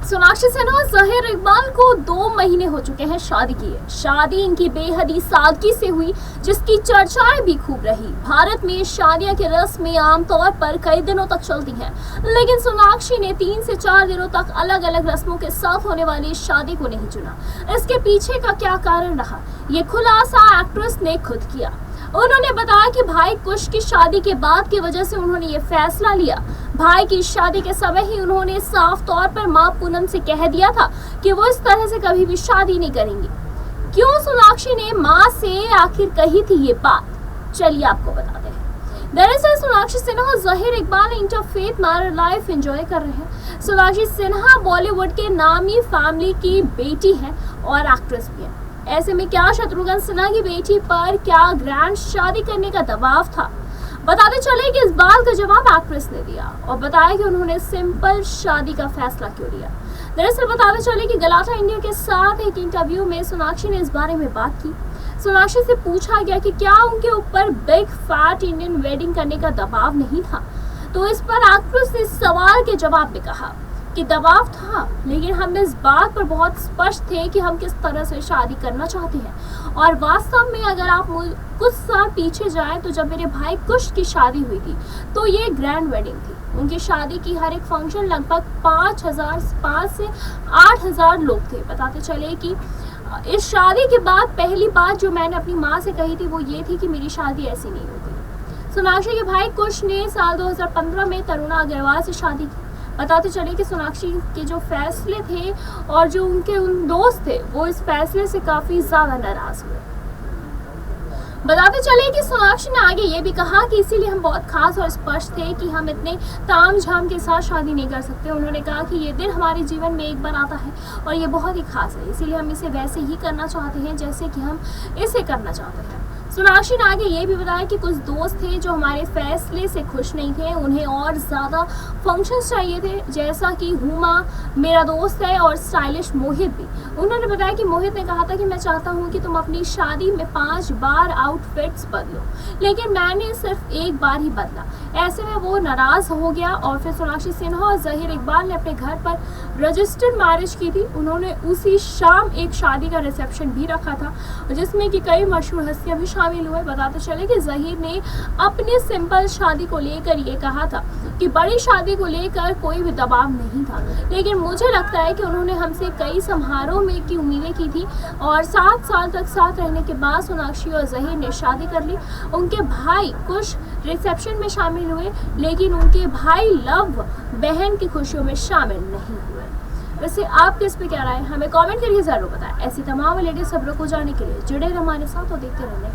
सोनाक्षी सिन्हा और जहीर इकबाल को 2 महीने हो चुके हैं शादी किए। शादी इनकी बेहद ही सादगी से हुई, जिसकी चर्चाएं भी खूब रही। भारत में शादियां की रस्में आमतौर पर कई दिनों तक चलती हैं, लेकिन सोनाक्षी ने 3 से 4 दिनों तक अलग अलग रस्मों के साथ होने वाली शादी को नहीं चुना। इसके पीछे का क्या कारण रहा, ये खुलासा एक्ट्रेस ने खुद किया। उन्होंने बताया कि भाई कुश की शादी के बाद की वजह से उन्होंने ये फैसला लिया। भाई की शादी के समय ही उन्होंने साफ तौर पर मां पूनम से कह दिया था कि वो इस तरह से कभी भी शादी नहीं करेंगी। क्यों सोनाक्षी ने मां से आखिर कही थी ये बात, चलिए आपको बताते हैं। दरअसल सोनाक्षी सिन्हा और Zaheer Iqbal interfaith married life enjoy कर रहे हैं। सोनाक्षी सिन्हा बॉलीवुड के नामी फैमिली की बेटी है और एक्ट्रेस भी है। ऐसे में क्या शत्रुघ्न सिन्हा की बेटी पर क्या ग्रैंड शादी करने का दबाव था? बताते चले कि इस बात का जवाब एक्ट्रेस ने दिया और बताया कि उन्होंने सिंपल शादी का फैसला क्यों लिया। दरअसल बताते चले कि गलाटा इंडिया के साथ एक इंटरव्यू में सोनाक्षी ने इस बारे में बात की। सोनाक्षी से पूछा गया कि क्या उनके ऊपर बिग फैट इंडियन वेडिंग करने का दबाव नहीं था, तो इस पर एक्ट्रेस ने इस सवाल के जवाब में कहा कि दबाव था, लेकिन हम इस बात पर बहुत स्पष्ट थे कि हम किस तरह से शादी करना चाहते हैं। और वास्तव में अगर आप कुछ साल पीछे जाएं तो जब मेरे भाई कुश की शादी हुई थी तो ये ग्रैंड वेडिंग थी। उनकी शादी की हर एक फंक्शन लगभग 5 से 8,000 लोग थे। बताते चले कि इस शादी के बाद पहली बात जो मैंने अपनी माँ से कही थी वो ये थी कि मेरी शादी ऐसी नहीं होती। सोनाक्षी के भाई कुश ने साल 2015 में तरुणा अग्रवाल से शादी की। बताते चले कि सोनाक्षी के जो फैसले थे और जो उनके दोस्त थे वो इस फैसले से काफी ज्यादा नाराज हुए। बताते चले कि सोनाक्षी ने आगे ये भी कहा कि इसीलिए हम बहुत खास और स्पष्ट थे कि हम इतने तामझाम के साथ शादी नहीं कर सकते। उन्होंने कहा कि ये दिन हमारे जीवन में एक बार आता है और ये बहुत ही खास है, इसीलिए हम इसे वैसे ही करना चाहते हैं जैसे कि हम इसे करना चाहते हैं। सोनाक्षी ने आगे ये भी बताया कि कुछ दोस्त थे जो हमारे फैसले से खुश नहीं थे, उन्हें और ज़्यादा फंक्शंस चाहिए थे, जैसा कि हुमा मेरा दोस्त है और स्टाइलिश मोहित भी। उन्होंने बताया कि मोहित ने कहा था कि मैं चाहता हूँ कि तुम अपनी शादी में 5 बार आउटफिट्स बदलो, लेकिन मैंने सिर्फ 1 बार ही बदला। ऐसे में वो नाराज़ हो गया और फिर सोनाक्षी सिन्हा और जहीर इकबाल ने अपने घर पर रजिस्टर्ड मैरिज की थी। उन्होंने उसी शाम एक शादी का रिसेप्शन भी रखा था जिसमें कि कई मशहूर हस्तियां भी शामिल हुए। बताते चले कि जहीर ने अपनी सिंपल शादी को लेकर ये कहा था कि बड़ी शादी को लेकर कोई भी दबाव नहीं था, लेकिन मुझे लगता है कि उन्होंने हमसे कई समारोह में की उम्मीदें की थी और 7 साल तक साथ रहने के बाद सोनाक्षी और जहीर ने शादी कर ली। उनके भाई कुछ रिसेप्शन में शामिल हुए, लेकिन उनके भाई लव बहन की खुशियों में शामिल नहीं हुए। वैसे आपके इस पे क्या राय है, हमें कमेंट करके जरूर बताएं। ऐसी तमाम लेटेस्ट खबरों को जानने के लिए जुड़े रहिए हमारे साथ और देखते रहना।